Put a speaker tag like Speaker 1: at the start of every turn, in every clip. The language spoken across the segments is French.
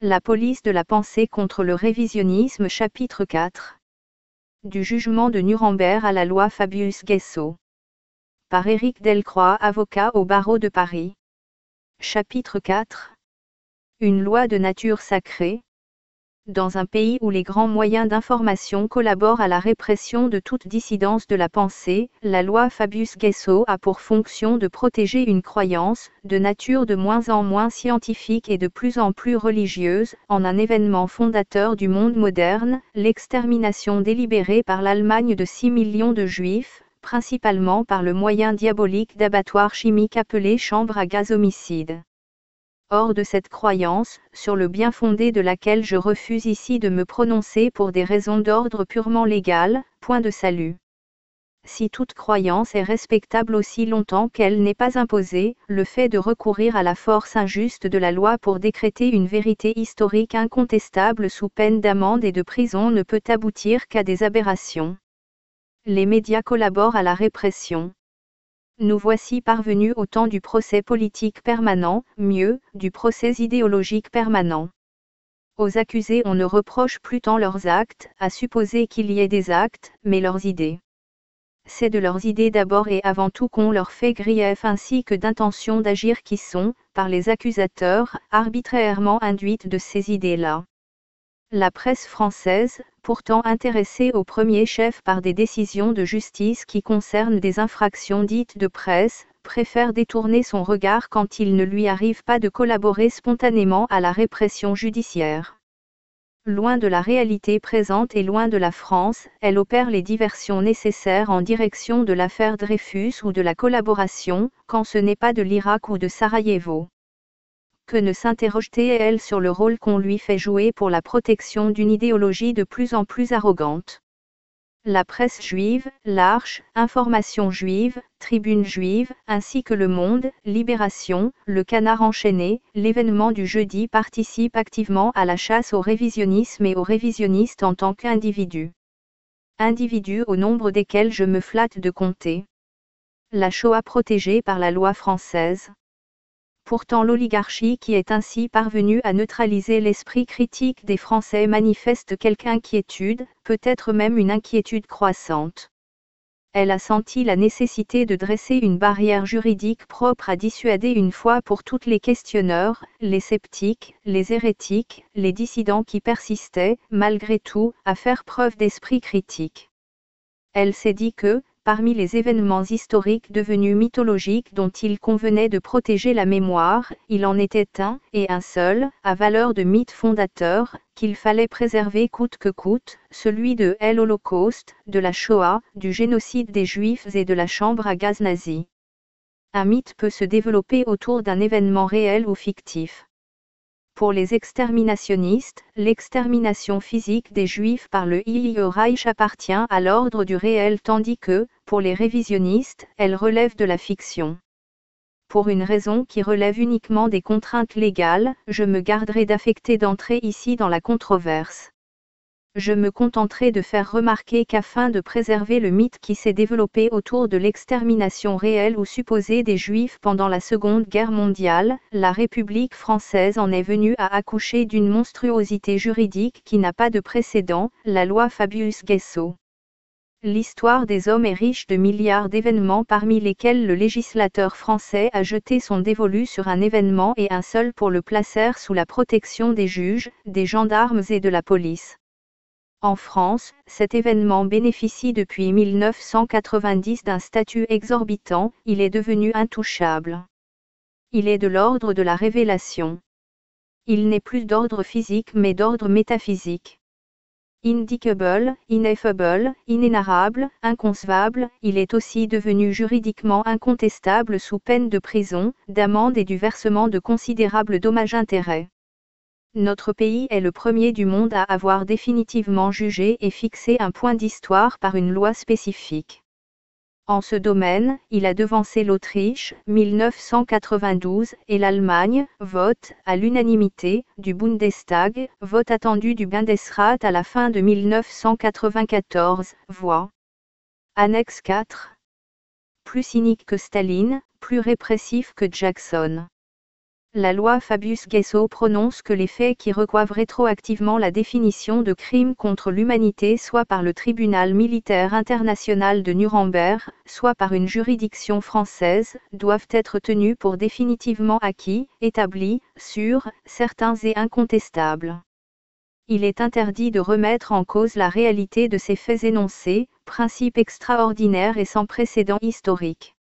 Speaker 1: La police de la pensée contre le révisionnisme chapitre 4. Du jugement de Nuremberg à la loi Fabius-Guessot. Par Éric Delcroix, avocat au barreau de Paris. Chapitre 4. Une loi de nature sacrée. Dans un pays où les grands moyens d'information collaborent à la répression de toute dissidence de la pensée, la loi Fabius-Guessot a pour fonction de protéger une croyance, de nature de moins en moins scientifique et de plus en plus religieuse, en un événement fondateur du monde moderne, l'extermination délibérée par l'Allemagne de 6 millions de Juifs, principalement par le moyen diabolique d'abattoirs chimiques appelés chambres à gaz homicide. Hors de cette croyance, sur le bien fondé de laquelle je refuse ici de me prononcer pour des raisons d'ordre purement légal, point de salut. Si toute croyance est respectable aussi longtemps qu'elle n'est pas imposée, le fait de recourir à la force injuste de la loi pour décréter une vérité historique incontestable sous peine d'amende et de prison ne peut aboutir qu'à des aberrations. Les médias collaborent à la répression. Nous voici parvenus au temps du procès politique permanent, mieux, du procès idéologique permanent. Aux accusés on ne reproche plus tant leurs actes, à supposer qu'il y ait des actes, mais leurs idées. C'est de leurs idées d'abord et avant tout qu'on leur fait grief ainsi que d'intentions d'agir qui sont, par les accusateurs, arbitrairement induites de ces idées-là. La presse française, pourtant intéressée au premier chef par des décisions de justice qui concernent des infractions dites de presse, préfère détourner son regard quand il ne lui arrive pas de collaborer spontanément à la répression judiciaire. Loin de la réalité présente et loin de la France, elle opère les diversions nécessaires en direction de l'affaire Dreyfus ou de la collaboration, quand ce n'est pas de l'Irak ou de Sarajevo. Que ne s'interroge-t-elle sur le rôle qu'on lui fait jouer pour la protection d'une idéologie de plus en plus arrogante? La presse juive, l'Arche, Information juive, Tribune juive, ainsi que Le Monde, Libération, Le Canard enchaîné, l'événement du jeudi participent activement à la chasse au révisionnisme et aux révisionnistes en tant qu'individus. Individus au nombre desquels je me flatte de compter. La Shoah protégée par la loi française. Pourtant l'oligarchie qui est ainsi parvenue à neutraliser l'esprit critique des Français manifeste quelque inquiétude, peut-être même une inquiétude croissante. Elle a senti la nécessité de dresser une barrière juridique propre à dissuader une fois pour toutes les questionneurs, les sceptiques, les hérétiques, les dissidents qui persistaient, malgré tout, à faire preuve d'esprit critique. Elle s'est dit que, parmi les événements historiques devenus mythologiques dont il convenait de protéger la mémoire, il en était un, et un seul, à valeur de mythe fondateur, qu'il fallait préserver coûte que coûte, celui de l'Holocauste, de la Shoah, du génocide des Juifs et de la chambre à gaz nazie. Un mythe peut se développer autour d'un événement réel ou fictif. Pour les exterminationnistes, l'extermination physique des Juifs par le Reich appartient à l'ordre du réel tandis que, pour les révisionnistes, elle relève de la fiction. Pour une raison qui relève uniquement des contraintes légales, je me garderai d'affecter d'entrer ici dans la controverse. Je me contenterai de faire remarquer qu'afin de préserver le mythe qui s'est développé autour de l'extermination réelle ou supposée des Juifs pendant la Seconde Guerre mondiale, la République française en est venue à accoucher d'une monstruosité juridique qui n'a pas de précédent, la loi Fabius-Guessot. L'histoire des hommes est riche de milliards d'événements parmi lesquels le législateur français a jeté son dévolu sur un événement et un seul pour le placer sous la protection des juges, des gendarmes et de la police. En France, cet événement bénéficie depuis 1990 d'un statut exorbitant, il est devenu intouchable. Il est de l'ordre de la révélation. Il n'est plus d'ordre physique mais d'ordre métaphysique. Indicable, ineffable, inénarrable, inconcevable, il est aussi devenu juridiquement incontestable sous peine de prison, d'amende et du versement de considérables dommages-intérêts. Notre pays est le premier du monde à avoir définitivement jugé et fixé un point d'histoire par une loi spécifique. En ce domaine, il a devancé l'Autriche, 1992, et l'Allemagne, vote, à l'unanimité, du Bundestag, vote attendu du Bundesrat à la fin de 1994, voix. Annexe 4. Plus cynique que Staline, plus répressif que Jackson. La loi Fabius-Guessot prononce que les faits qui reçoivent rétroactivement la définition de crime contre l'humanité soit par le tribunal militaire international de Nuremberg, soit par une juridiction française, doivent être tenus pour définitivement acquis, établis, sûrs, certains et incontestables. Il est interdit de remettre en cause la réalité de ces faits énoncés, principe extraordinaire et sans précédent historique.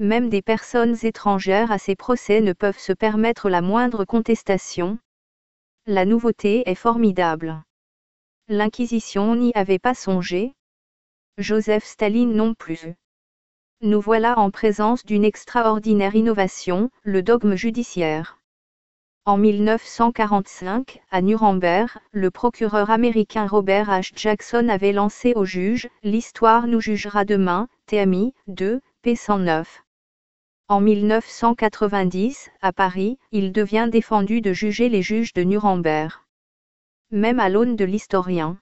Speaker 1: Même des personnes étrangères à ces procès ne peuvent se permettre la moindre contestation. La nouveauté est formidable. L'Inquisition n'y avait pas songé. Joseph Staline non plus. Nous voilà en présence d'une extraordinaire innovation, le dogme judiciaire. En 1945, à Nuremberg, le procureur américain Robert H. Jackson avait lancé au juge « L'histoire nous jugera demain », TMI 2, p. 109. En 1990, à Paris, il devient défendu de juger les juges de Nuremberg. Même à l'aune de l'historien,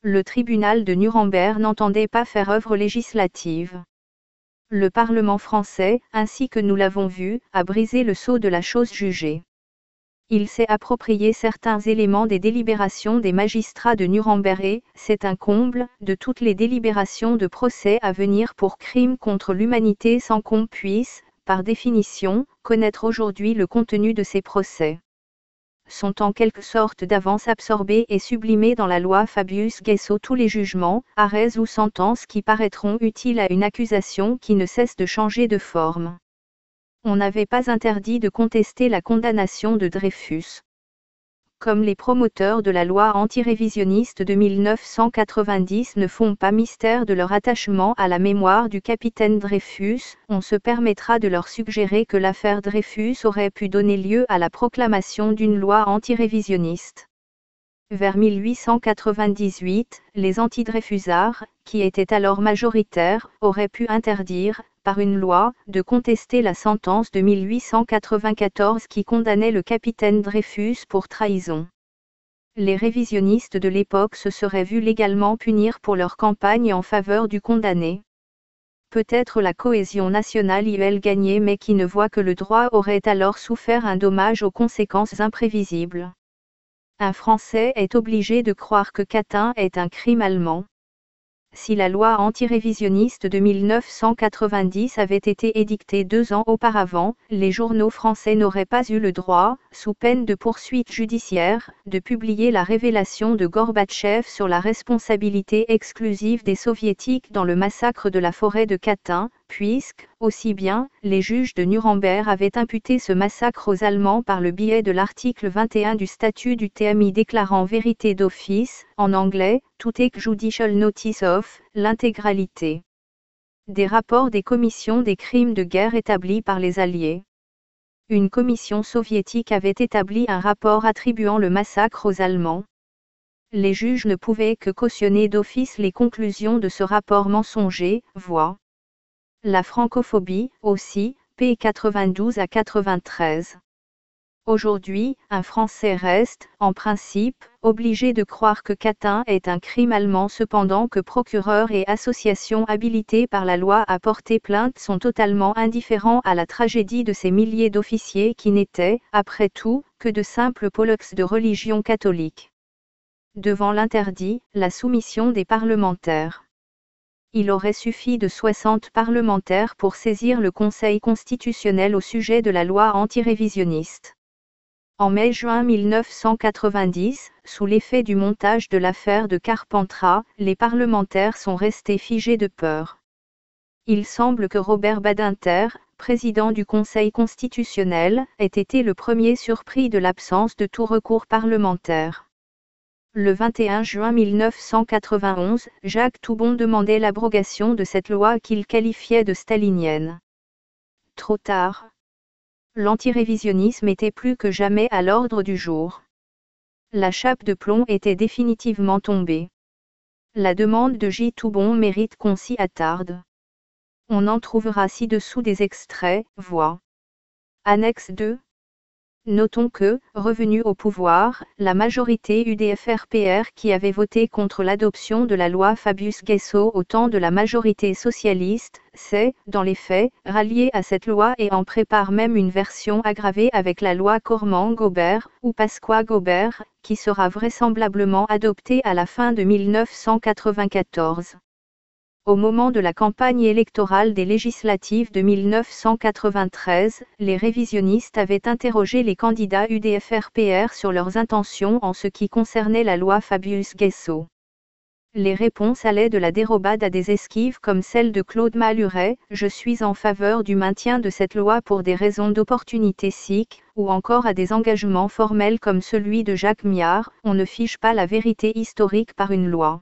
Speaker 1: le tribunal de Nuremberg n'entendait pas faire œuvre législative. Le Parlement français, ainsi que nous l'avons vu, a brisé le sceau de la chose jugée. Il s'est approprié certains éléments des délibérations des magistrats de Nuremberg et, c'est un comble, de toutes les délibérations de procès à venir pour crimes contre l'humanité sans qu'on puisse, par définition, connaître aujourd'hui le contenu de ces procès. Sont en quelque sorte d'avance absorbés et sublimés dans la loi Fabius-Guessot tous les jugements, arrêts ou sentences qui paraîtront utiles à une accusation qui ne cesse de changer de forme. On n'avait pas interdit de contester la condamnation de Dreyfus. Comme les promoteurs de la loi antirévisionniste de 1990 ne font pas mystère de leur attachement à la mémoire du capitaine Dreyfus, on se permettra de leur suggérer que l'affaire Dreyfus aurait pu donner lieu à la proclamation d'une loi antirévisionniste. Vers 1898, les antidreyfusards, qui étaient alors majoritaires, auraient pu interdire, par une loi, de contester la sentence de 1894 qui condamnait le capitaine Dreyfus pour trahison. Les révisionnistes de l'époque se seraient vus légalement punir pour leur campagne en faveur du condamné. Peut-être la cohésion nationale y est gagnée mais qui ne voit que le droit aurait alors souffert un dommage aux conséquences imprévisibles. Un Français est obligé de croire que Catin est un crime allemand. Si la loi antirévisionniste de 1990 avait été édictée 2 ans auparavant, les journaux français n'auraient pas eu le droit, sous peine de poursuites judiciaires, de publier la révélation de Gorbatchev sur la responsabilité exclusive des soviétiques dans le massacre de la forêt de Katyn, puisque, aussi bien, les juges de Nuremberg avaient imputé ce massacre aux Allemands par le biais de l'article 21 du statut du TMI déclarant vérité d'office, en anglais, to take judicial notice of, l'intégralité des rapports des commissions des crimes de guerre établis par les Alliés. Une commission soviétique avait établi un rapport attribuant le massacre aux Allemands. Les juges ne pouvaient que cautionner d'office les conclusions de ce rapport mensonger, voix. La francophobie, aussi, p. 92 à 93. Aujourd'hui, un Français reste, en principe, obligé de croire que Katyn est un crime allemand cependant que procureurs et associations habilitées par la loi à porter plainte sont totalement indifférents à la tragédie de ces milliers d'officiers qui n'étaient, après tout, que de simples pollux de religion catholique. Devant l'interdit, la soumission des parlementaires. Il aurait suffi de 60 parlementaires pour saisir le Conseil constitutionnel au sujet de la loi antirévisionniste. En mai-juin 1990, sous l'effet du montage de l'affaire de Carpentras, les parlementaires sont restés figés de peur. Il semble que Robert Badinter, président du Conseil constitutionnel, ait été le premier surpris de l'absence de tout recours parlementaire. Le 21 juin 1991, Jacques Toubon demandait l'abrogation de cette loi qu'il qualifiait de stalinienne. Trop tard. L'antirévisionnisme était plus que jamais à l'ordre du jour. La chape de plomb était définitivement tombée. La demande de J. Toubon mérite qu'on s'y attarde. On en trouvera ci-dessous des extraits, voix. Annexe 2. Notons que, revenue au pouvoir, la majorité UDF-RPR qui avait voté contre l'adoption de la loi Fabius-Guessot au temps de la majorité socialiste, s'est, dans les faits, ralliée à cette loi et en prépare même une version aggravée avec la loi Cormand-Gobert, ou Pasqua-Gobert, qui sera vraisemblablement adoptée à la fin de 1994. Au moment de la campagne électorale des législatives de 1993, les révisionnistes avaient interrogé les candidats UDF-RPR sur leurs intentions en ce qui concernait la loi Fabius-Guessot. Les réponses allaient de la dérobade à des esquives comme celle de Claude Maluret, « Je suis en faveur du maintien de cette loi pour des raisons d'opportunité sic », ou encore à des engagements formels comme celui de Jacques Miard, « On ne fiche pas la vérité historique par une loi.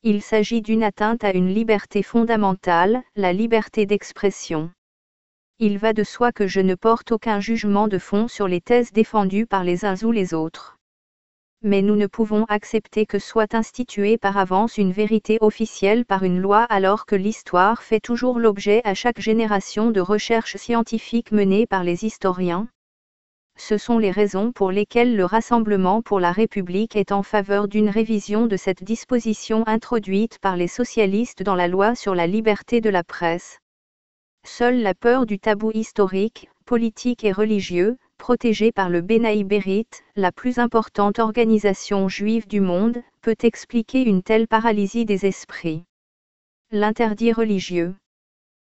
Speaker 1: Il s'agit d'une atteinte à une liberté fondamentale, la liberté d'expression. Il va de soi que je ne porte aucun jugement de fond sur les thèses défendues par les uns ou les autres. Mais nous ne pouvons accepter que soit instituée par avance une vérité officielle par une loi alors que l'histoire fait toujours l'objet à chaque génération de recherches scientifiques menées par les historiens. Ce sont les raisons pour lesquelles le Rassemblement pour la République est en faveur d'une révision de cette disposition introduite par les socialistes dans la loi sur la liberté de la presse. Seule la peur du tabou historique, politique et religieux, protégé par le Benaï Bérite, la plus importante organisation juive du monde, peut expliquer une telle paralysie des esprits. L'interdit religieux.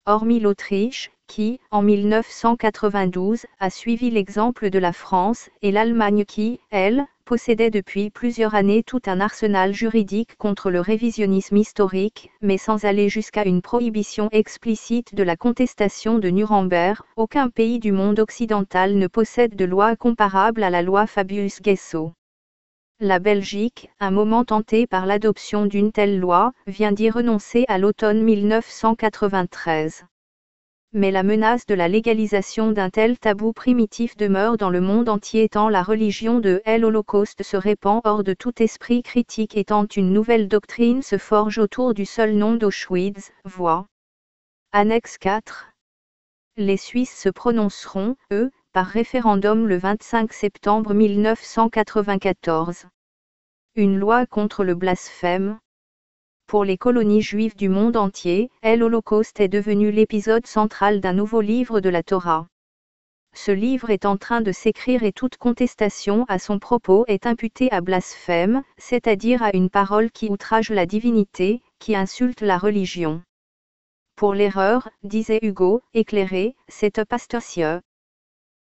Speaker 1: Hormis l'Autriche, qui, en 1992, a suivi l'exemple de la France, et l'Allemagne qui, elle, possédait depuis plusieurs années tout un arsenal juridique contre le révisionnisme historique, mais sans aller jusqu'à une prohibition explicite de la contestation de Nuremberg, aucun pays du monde occidental ne possède de loi comparable à la loi Fabius-Guessot. La Belgique, un moment tentée par l'adoption d'une telle loi, vient d'y renoncer à l'automne 1993. Mais la menace de la légalisation d'un tel tabou primitif demeure dans le monde entier tant la religion de l'Holocauste se répand hors de tout esprit critique et tant une nouvelle doctrine se forge autour du seul nom d'Auschwitz, voix. Annexe 4. Les Suisses se prononceront, eux, par référendum le 25 septembre 1994. Une loi contre le blasphème. Pour les colonies juives du monde entier, l'Holocauste est devenu l'épisode central d'un nouveau livre de la Torah. Ce livre est en train de s'écrire et toute contestation à son propos est imputée à blasphème, c'est-à-dire à une parole qui outrage la divinité, qui insulte la religion. Pour l'erreur, disait Hugo, éclairé, c'est apostasie.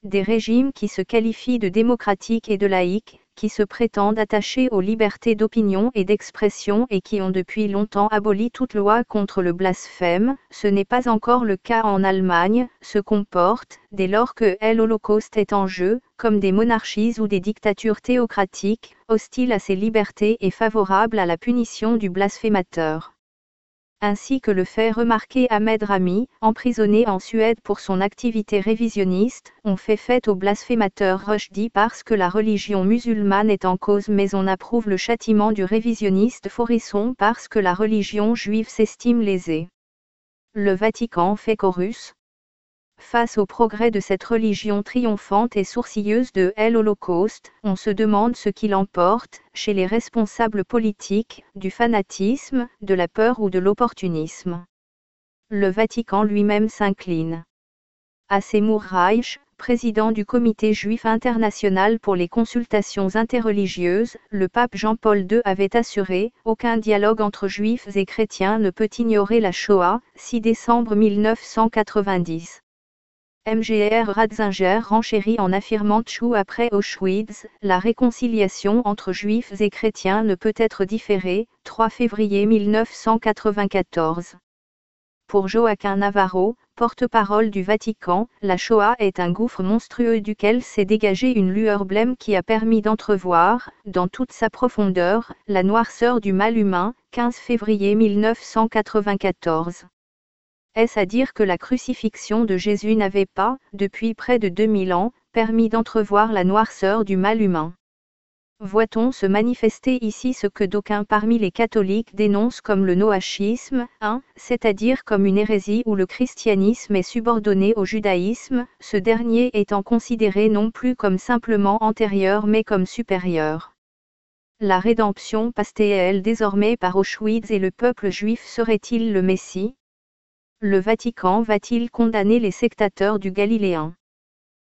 Speaker 1: Des régimes qui se qualifient de démocratiques et de laïques, qui se prétendent attachés aux libertés d'opinion et d'expression et qui ont depuis longtemps aboli toute loi contre le blasphème, ce n'est pas encore le cas en Allemagne, se comportent, dès lors que l'Holocauste est en jeu, comme des monarchies ou des dictatures théocratiques, hostiles à ces libertés et favorables à la punition du blasphémateur. Ainsi que le fait remarquer Ahmed Rami, emprisonné en Suède pour son activité révisionniste, on fait fête au blasphémateur Rushdie parce que la religion musulmane est en cause mais on approuve le châtiment du révisionniste Forisson parce que la religion juive s'estime lésée. Le Vatican fait chorus. Face au progrès de cette religion triomphante et sourcilleuse de l'Holocauste, on se demande ce qui l'emporte, chez les responsables politiques, du fanatisme, de la peur ou de l'opportunisme. Le Vatican lui-même s'incline. À Seymour Reich, président du Comité juif international pour les consultations interreligieuses, le pape Jean-Paul II avait assuré « Aucun dialogue entre juifs et chrétiens ne peut ignorer la Shoah », 6 décembre 1990. Mgr Ratzinger renchérit en affirmant Tchou après Auschwitz, la réconciliation entre juifs et chrétiens ne peut être différée, 3 février 1994. Pour Joaquin Navarro, porte-parole du Vatican, la Shoah est un gouffre monstrueux duquel s'est dégagée une lueur blême qui a permis d'entrevoir, dans toute sa profondeur, la noirceur du mal humain, 15 février 1994. Est-ce à dire que la crucifixion de Jésus n'avait pas, depuis près de 2000 ans, permis d'entrevoir la noirceur du mal humain? Voit-on se manifester ici ce que d'aucuns parmi les catholiques dénoncent comme le noachisme, c'est-à-dire comme une hérésie où le christianisme est subordonné au judaïsme, ce dernier étant considéré non plus comme simplement antérieur mais comme supérieur. La rédemption passe-t-elle désormais par Auschwitz et le peuple juif serait-il le Messie? Le Vatican va-t-il condamner les sectateurs du Galiléen?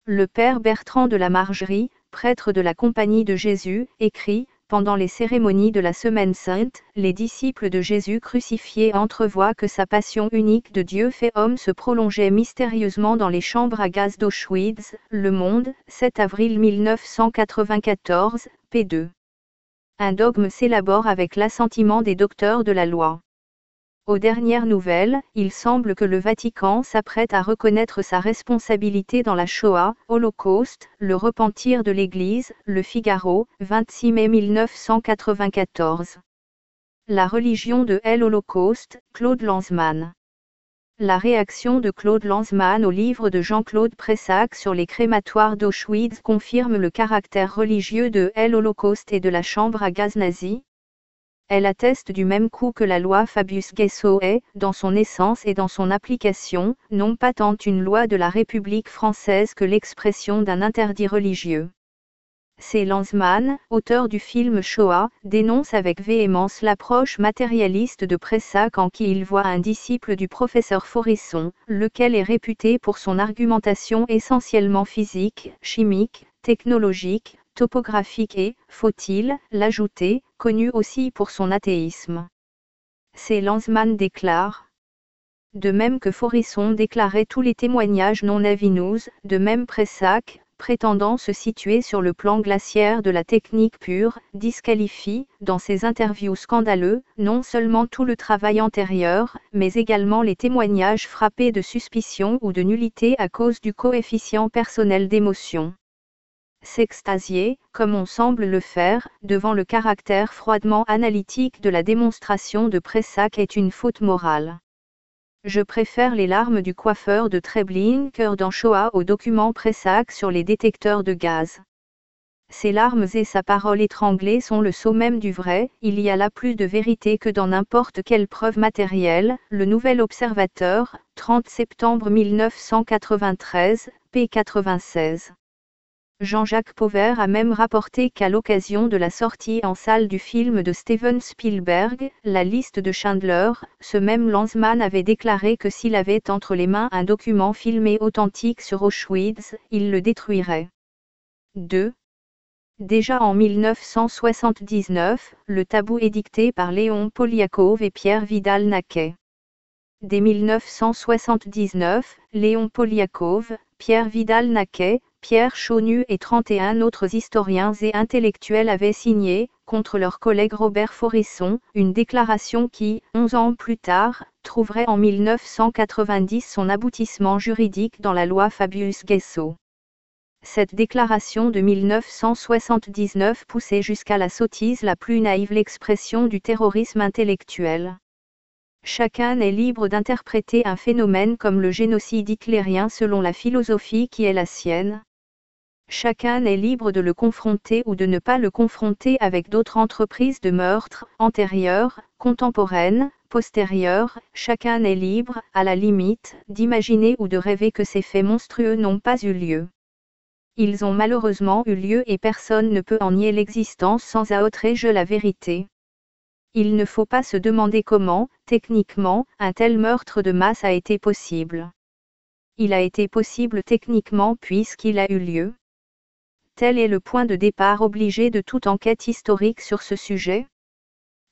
Speaker 1: Le père Bertrand de la Margerie, prêtre de la Compagnie de Jésus, écrit, pendant les cérémonies de la Semaine Sainte, les disciples de Jésus crucifié entrevoient que sa passion unique de Dieu fait homme se prolongeait mystérieusement dans les chambres à gaz d'Auschwitz, Le Monde, 7 avril 1994, p. 2. Un dogme s'élabore avec l'assentiment des docteurs de la loi. Aux dernières nouvelles, il semble que le Vatican s'apprête à reconnaître sa responsabilité dans la Shoah, Holocauste, le repentir de l'Église, Le Figaro, 26 mai 1994. La religion de l'Holocauste, Claude Lanzmann. La réaction de Claude Lanzmann au livre de Jean-Claude Pressac sur les crématoires d'Auschwitz confirme le caractère religieux de l'Holocauste et de la chambre à gaz nazie. Elle atteste du même coup que la loi Fabius-Guessot est, dans son essence et dans son application, non pas tant une loi de la République française que l'expression d'un interdit religieux. C. Lanzmann, auteur du film Shoah, dénonce avec véhémence l'approche matérialiste de Pressac en qui il voit un disciple du professeur Faurisson, lequel est réputé pour son argumentation essentiellement physique, chimique, technologique, topographique et, faut-il l'ajouter, connu aussi pour son athéisme. C. Lanzmann déclare. De même que Faurisson déclarait tous les témoignages non avinous, de même Pressac, prétendant se situer sur le plan glaciaire de la technique pure, disqualifie, dans ses interviews scandaleux, non seulement tout le travail antérieur, mais également les témoignages frappés de suspicion ou de nullité à cause du coefficient personnel d'émotion. S'extasier, comme on semble le faire, devant le caractère froidement analytique de la démonstration de Pressac est une faute morale. Je préfère les larmes du coiffeur de Treblinka dans Shoah aux documents Pressac sur les détecteurs de gaz. Ses larmes et sa parole étranglée sont le sceau même du vrai, il y a là plus de vérité que dans n'importe quelle preuve matérielle. Le Nouvel Observateur, 30 septembre 1993, p. 96. Jean-Jacques Pauvert a même rapporté qu'à l'occasion de la sortie en salle du film de Steven Spielberg, La liste de Schindler, ce même Lanzmann avait déclaré que s'il avait entre les mains un document filmé authentique sur Auschwitz, il le détruirait. 2. Déjà en 1979, le tabou édicté par Léon Poliakov et Pierre Vidal-Naquet. Dès 1979, Léon Poliakov, Pierre Vidal-Naquet, Pierre Chaunu et 31 autres historiens et intellectuels avaient signé, contre leur collègue Robert Faurisson, une déclaration qui, 11 ans plus tard, trouverait en 1990 son aboutissement juridique dans la loi Fabius-Guessot. Cette déclaration de 1979 poussait jusqu'à la sottise la plus naïve l'expression du terrorisme intellectuel. Chacun est libre d'interpréter un phénomène comme le génocide hitlérien selon la philosophie qui est la sienne. Chacun est libre de le confronter ou de ne pas le confronter avec d'autres entreprises de meurtre, antérieures, contemporaines, postérieures. Chacun est libre, à la limite, d'imaginer ou de rêver que ces faits monstrueux n'ont pas eu lieu. Ils ont malheureusement eu lieu et personne ne peut en nier l'existence sans outrager la vérité. Il ne faut pas se demander comment, techniquement, un tel meurtre de masse a été possible. Il a été possible techniquement puisqu'il a eu lieu. Tel est le point de départ obligé de toute enquête historique sur ce sujet.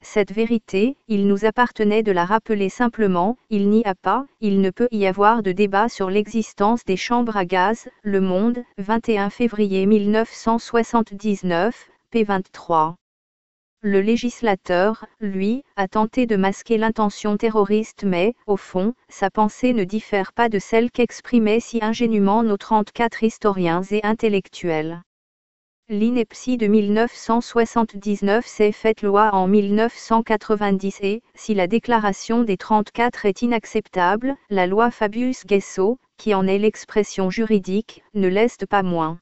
Speaker 1: Cette vérité, il nous appartenait de la rappeler simplement, il n'y a pas, il ne peut y avoir de débat sur l'existence des chambres à gaz. Le Monde, 21 février 1979, p. 23. Le législateur, lui, a tenté de masquer l'intention terroriste mais, au fond, sa pensée ne diffère pas de celle qu'exprimaient si ingénument nos 34 historiens et intellectuels. L'ineptie de 1979 s'est faite loi en 1990 et, si la déclaration des 34 est inacceptable, la loi Fabius-Guessot, qui en est l'expression juridique, ne l'est pas moins.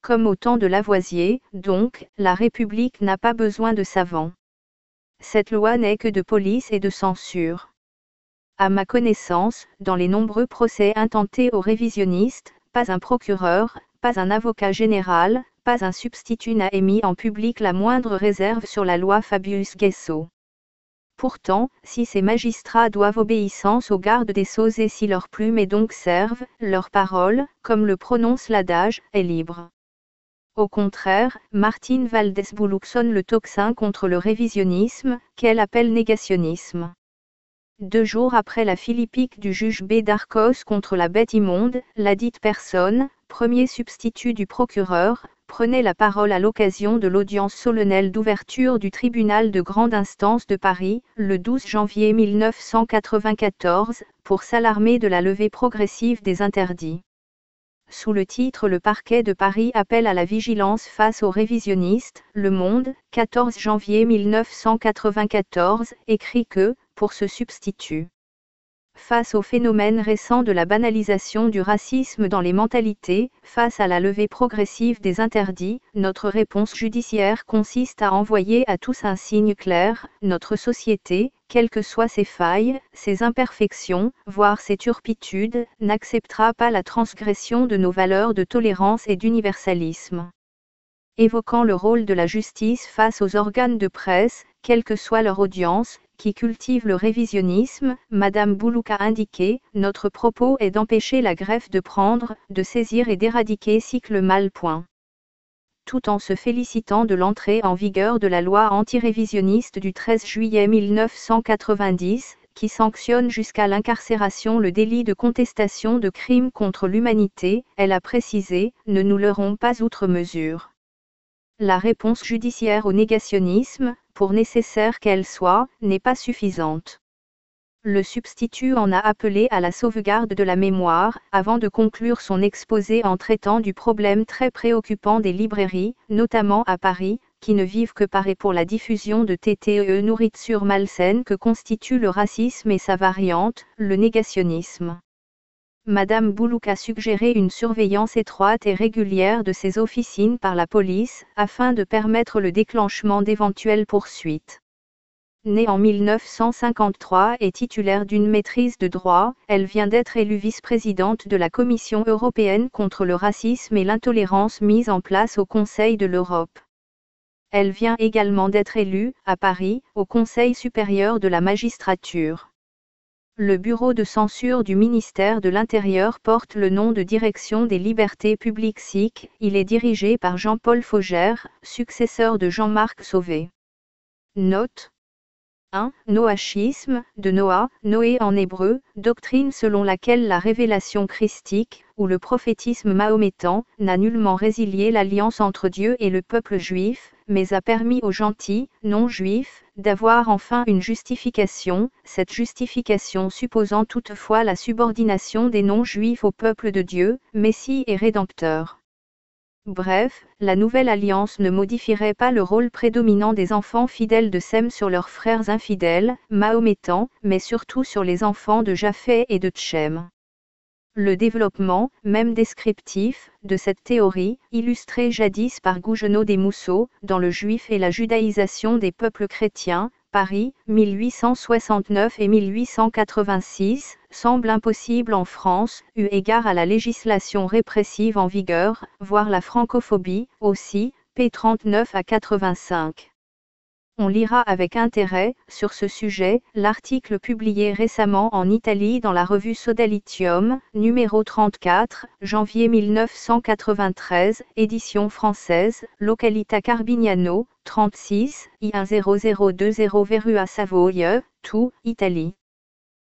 Speaker 1: comme au temps de Lavoisier, donc, la République n'a pas besoin de savants. Cette loi n'est que de police et de censure. À ma connaissance, dans les nombreux procès intentés aux révisionnistes, pas un procureur, pas un avocat général, pas un substitut n'a émis en public la moindre réserve sur la loi Fabius-Guessot. Pourtant, si ces magistrats doivent obéissance aux gardes des sceaux et si leur plume et donc servent, leur parole, comme le prononce l'adage, est libre. Au contraire, Martin Valdés-Bullock sonne le tocsin contre le révisionnisme, qu'elle appelle négationnisme. 2 jours après la philippique du juge B. d'Arcos contre la bête immonde, ladite personne, premier substitut du procureur, prenait la parole à l'occasion de l'audience solennelle d'ouverture du tribunal de grande instance de Paris, le 12 janvier 1994, pour s'alarmer de la levée progressive des interdits. Sous le titre Le parquet de Paris appelle à la vigilance face aux révisionnistes, Le Monde, 14 janvier 1994, écrit que, pour ce substitut, face au phénomène récent de la banalisation du racisme dans les mentalités, face à la levée progressive des interdits, notre réponse judiciaire consiste à envoyer à tous un signe clair: notre société, quelles que soient ses failles, ses imperfections, voire ses turpitudes, n'acceptera pas la transgression de nos valeurs de tolérance et d'universalisme. Évoquant le rôle de la justice face aux organes de presse, quelle que soit leur audience, qui cultive le révisionnisme, Madame Bullock a indiqué: notre propos est d'empêcher la greffe de prendre, de saisir et d'éradiquer le mal. Tout en se félicitant de l'entrée en vigueur de la loi anti-révisionniste du 13 juillet 1990, qui sanctionne jusqu'à l'incarcération le délit de contestation de crimes contre l'humanité, elle a précisé: ne nous leurrons pas outre mesure. La réponse judiciaire au négationnisme, pour nécessaire qu'elle soit, n'est pas suffisante. Le substitut en a appelé à la sauvegarde de la mémoire, avant de conclure son exposé en traitant du problème très préoccupant des librairies, notamment à Paris, qui ne vivent que par et pour la diffusion de TTE, nourriture malsaine que constitue le racisme et sa variante, le négationnisme. Madame Bullock a suggéré une surveillance étroite et régulière de ces officines par la police, afin de permettre le déclenchement d'éventuelles poursuites. Née en 1953 et titulaire d'une maîtrise de droit, elle vient d'être élue vice-présidente de la Commission européenne contre le racisme et l'intolérance mise en place au Conseil de l'Europe. Elle vient également d'être élue, à Paris, au Conseil supérieur de la magistrature. Le bureau de censure du ministère de l'Intérieur porte le nom de Direction des libertés publiques SIC, il est dirigé par Jean-Paul Faugère, successeur de Jean-Marc Sauvé. Note 1. Noachisme, de Noah, Noé en hébreu, doctrine selon laquelle la révélation christique, ou le prophétisme mahométan, n'a nullement résilié l'alliance entre Dieu et le peuple juif, mais a permis aux gentils, non-juifs, d'avoir enfin une justification, cette justification supposant toutefois la subordination des non-juifs au peuple de Dieu, Messie et Rédempteur. Bref, la nouvelle alliance ne modifierait pas le rôle prédominant des enfants fidèles de Sem sur leurs frères infidèles, mahométans, mais surtout sur les enfants de Japheth et de Tchem. Le développement, même descriptif, de cette théorie, illustré jadis par Gougenot des Mousseaux, dans Le Juif et la judaïsation des peuples chrétiens, Paris, 1869 et 1886, semble impossible en France, eu égard à la législation répressive en vigueur, voire la francophobie, aussi, p. 39 à 85. On lira avec intérêt, sur ce sujet, l'article publié récemment en Italie dans la revue Sodalitium, numéro 34, janvier 1993, édition française, Località Carbignano, 36, I10020 Verrua Savoie, Tout, Italie.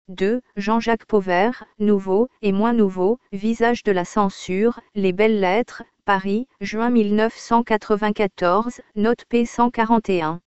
Speaker 1: 2. Jean-Jacques Pauvert, Nouveau, et moins nouveau, Visage de la censure, Les Belles Lettres, Paris, juin 1994, note p. 141.